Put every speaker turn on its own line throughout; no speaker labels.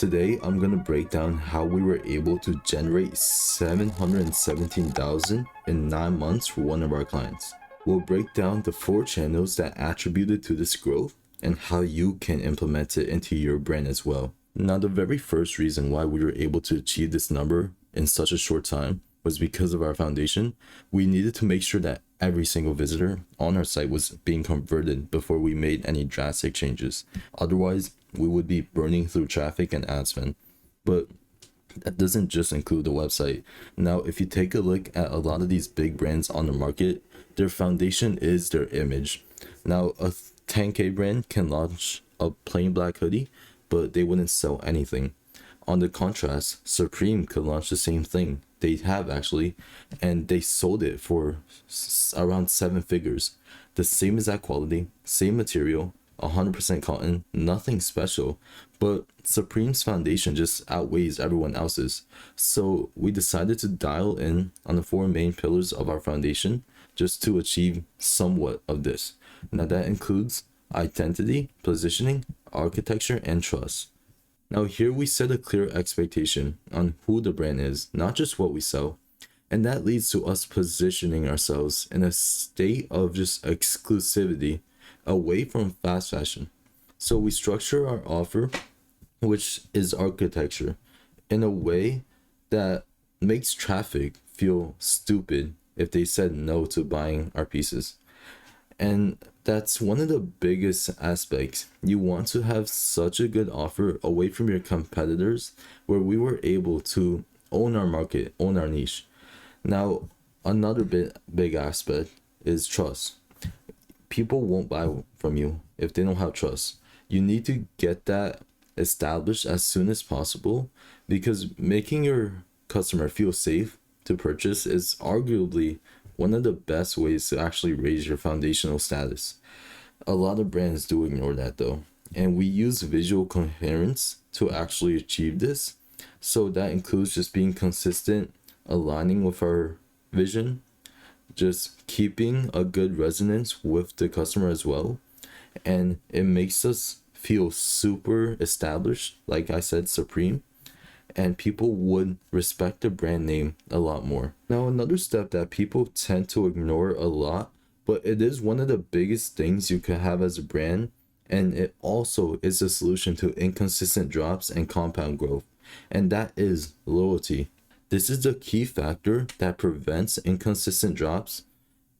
Today, I'm gonna break down how we were able to generate 717,000 in 9 months for one of our clients. We'll break down the 4 channels that attributed to this growth and how you can implement it into your brand as well. Now, the very first reason why we were able to achieve this number in such a short time was because of our foundation. We needed to make sure that every single visitor on our site was being converted before we made any drastic changes. Otherwise, we would be burning through traffic and ad spend. But that doesn't just include the website. Now, if you take a look at a lot of these big brands on the market, their foundation is their image. Now, a 10K brand can launch a plain black hoodie, but they wouldn't sell anything. On the contrast, Supreme could launch the same thing. They have actually, and they sold it for around 7 figures. The same exact quality, same material, 100% cotton, nothing special, but Supreme's foundation just outweighs everyone else's. So we decided to dial in on the 4 main pillars of our foundation just to achieve somewhat of this. Now that includes identity, positioning, architecture, and trust. Now here we set a clear expectation on who the brand is, not just what we sell. And that leads to us positioning ourselves in a state of just exclusivity away from fast fashion. So we structure our offer, which is architecture, in a way that makes traffic feel stupid if they said no to buying our pieces. And that's one of the biggest aspects. You want to have such a good offer away from your competitors where we were able to own our market, own our niche. Now, another big aspect is trust. People won't buy from you if they don't have trust. You need to get that established as soon as possible, because making your customer feel safe to purchase is arguably one of the best ways to actually raise your foundational status. A lot of brands do ignore that though, and we use visual coherence to actually achieve this. So that includes just being consistent, aligning with our vision, just keeping a good resonance with the customer as well. And it makes us feel super established, like I said, Supreme, and people would respect the brand name a lot more. Now, another step that people tend to ignore a lot, but it is one of the biggest things you can have as a brand, and it also is a solution to inconsistent drops and compound growth, and that is loyalty. This is the key factor that prevents inconsistent drops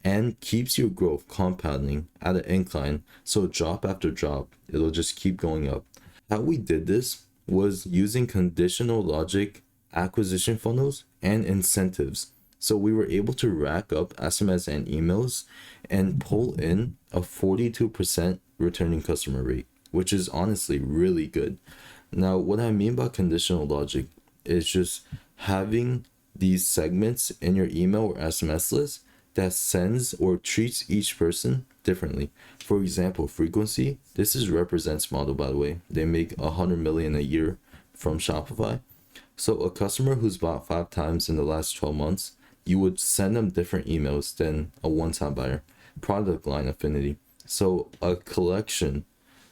and keeps your growth compounding at an incline. So drop after drop, it'll just keep going up. How we did this was using conditional logic, acquisition funnels, and incentives. So we were able to rack up SMS and emails and pull in a 42% returning customer rate, which is honestly really good. Now, what I mean by conditional logic is just having these segments in your email or SMS list that sends or treats each person differently. For example, frequency. This is Represents model, by the way. They make 100 million a year from Shopify. So a customer who's bought 5 times in the last 12 months, you would send them different emails than a one-time buyer. Product line affinity. So a collection.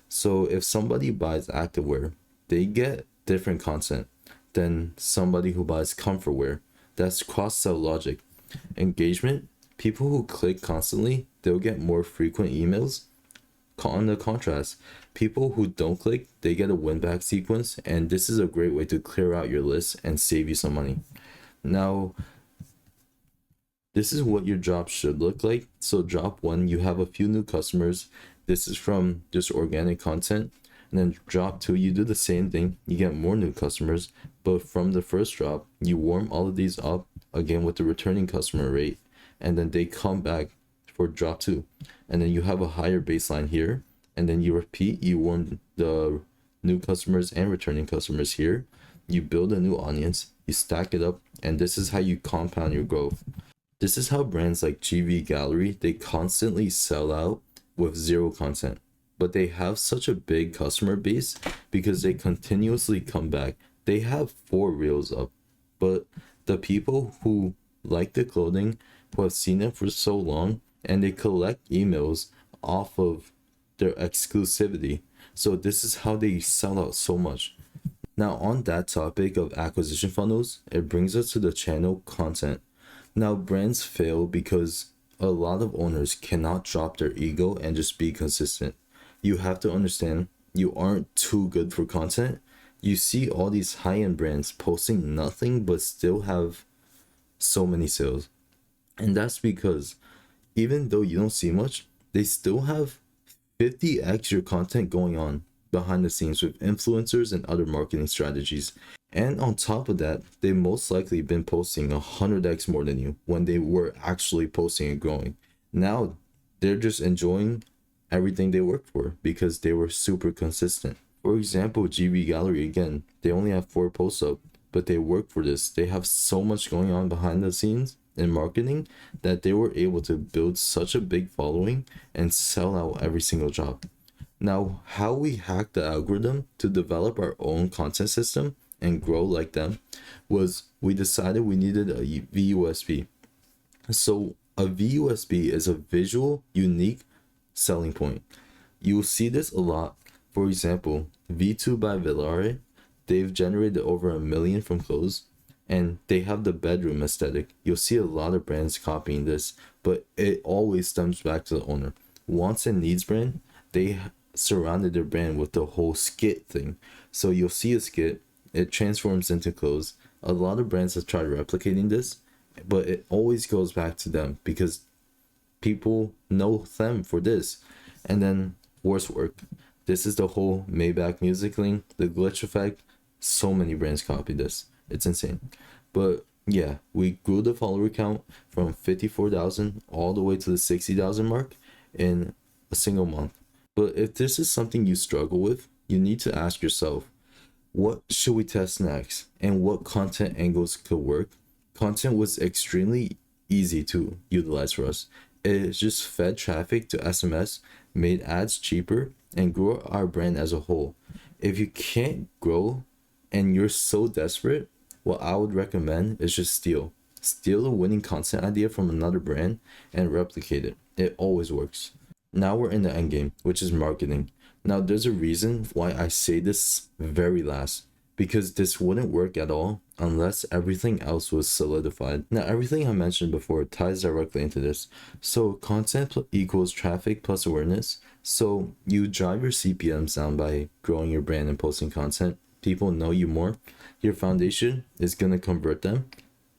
So if somebody buys activewear, they get different content than somebody who buys comfort wear. That's cross-sell logic. Engagement. People who click constantly, they'll get more frequent emails. On the contrast, people who don't click, they get a win-back sequence, and this is a great way to clear out your list and save you some money. Now, this is what your drop should look like. So drop 1, you have a few new customers. This is from just organic content. And then drop 2, you do the same thing. You get more new customers. But from the first drop, you warm all of these up again with the returning customer rate. And then they come back for drop 2. And then you have a higher baseline here. And then you repeat, you warm the new customers and returning customers here. You build a new audience, you stack it up, and this is how you compound your growth. This is how brands like GV Gallery, they constantly sell out with 0 content. But they have such a big customer base because they continuously come back. They have 4 reels up, but the people who like the clothing, who have seen it for so long, and they collect emails off of their exclusivity. So this is how they sell out so much. Now, on that topic of acquisition funnels, it brings us to the channel content. Now, brands fail because a lot of owners cannot drop their ego and just be consistent. You have to understand you aren't too good for content. You see all these high-end brands posting nothing but still have so many sales. And that's because even though you don't see much, they still have 50x your content going on behind the scenes with influencers and other marketing strategies. And on top of that, they most likely been posting 100x more than you when they were actually posting and growing. Now they're just enjoying everything they worked for because they were super consistent. For example, GB Gallery again, they only have 4 posts up, but they work for this. They have so much going on behind the scenes in marketing that they were able to build such a big following and sell out every single job. Now, how we hacked the algorithm to develop our own content system and grow like them was we decided we needed a VUSP. So a VUSP is a visual unique selling point. You will see this a lot. For example, V2 by Villare, they've generated over 1 million from clothes and they have the bedroom aesthetic. You'll see a lot of brands copying this, but it always stems back to the owner. Wants and Needs brand, they surrounded their brand with the whole skit thing. So you'll see a skit, it transforms into clothes. A lot of brands have tried replicating this, but it always goes back to them because people know them for this. And then worse work. This is the whole Maybach music thing, the glitch effect. So many brands copy this. It's insane. But yeah, we grew the follower count from 54,000 all the way to the 60,000 mark in a single month. But if this is something you struggle with, you need to ask yourself, what should we test next? And what content angles could work? Content was extremely easy to utilize for us. It just fed traffic to SMS, made ads cheaper, and grew our brand as a whole. If you can't grow and you're so desperate, what I would recommend is just steal. Steal a winning content idea from another brand and replicate it. It always works. Now we're in the end game, which is marketing. Now there's a reason why I say this very last, because this wouldn't work at all unless everything else was solidified. Now everything I mentioned before ties directly into this. So content equals traffic plus awareness. So you drive your CPMs down by growing your brand and posting content. People know you more. Your foundation is going to convert them.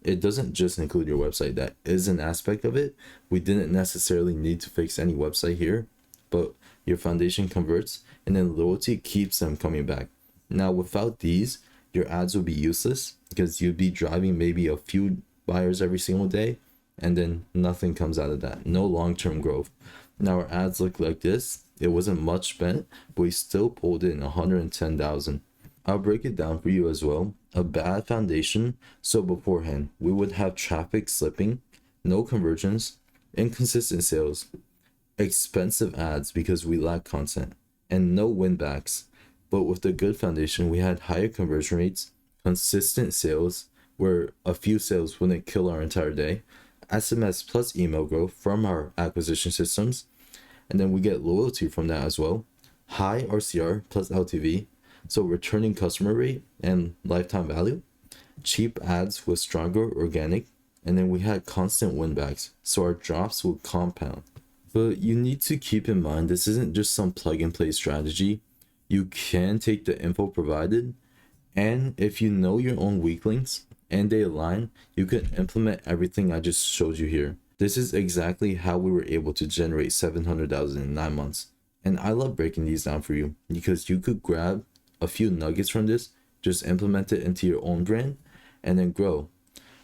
It doesn't just include your website. That is an aspect of it. We didn't necessarily need to fix any website here, but your foundation converts and then loyalty keeps them coming back. Now, without these, your ads will be useless because you'd be driving maybe a few buyers every single day and then nothing comes out of that. No long-term growth. Now our ads look like this. It wasn't much spent, but we still pulled in 110,000. I'll break it down for you as well. A bad foundation. So beforehand, we would have traffic slipping, no conversions, inconsistent sales, expensive ads because we lack content, and no win backs. But with the good foundation, we had higher conversion rates, consistent sales, where a few sales wouldn't kill our entire day, SMS plus email growth from our acquisition systems, and then we get loyalty from that as well. High RCR plus LTV, so returning customer rate and lifetime value. Cheap ads with stronger organic, and then we had constant winbacks, so our drops would compound. But you need to keep in mind this isn't just some plug and play strategy. You can take the info provided, and if you know your own weak links and they align, you can implement everything I just showed you here. This is exactly how we were able to generate 700,000 in 9 months. And I love breaking these down for you because you could grab a few nuggets from this, just implement it into your own brand, and then grow.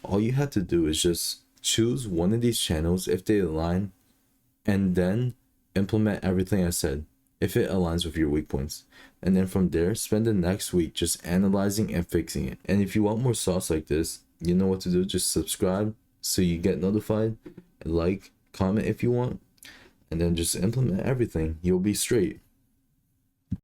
All you have to do is just choose one of these channels if they align, and then implement everything I said if it aligns with your weak points. And then from there, spend the next week just analyzing and fixing it. And if you want more sauce like this, you know what to do. Just subscribe so you get notified, and like, comment if you want, and then just implement everything. You'll be straight.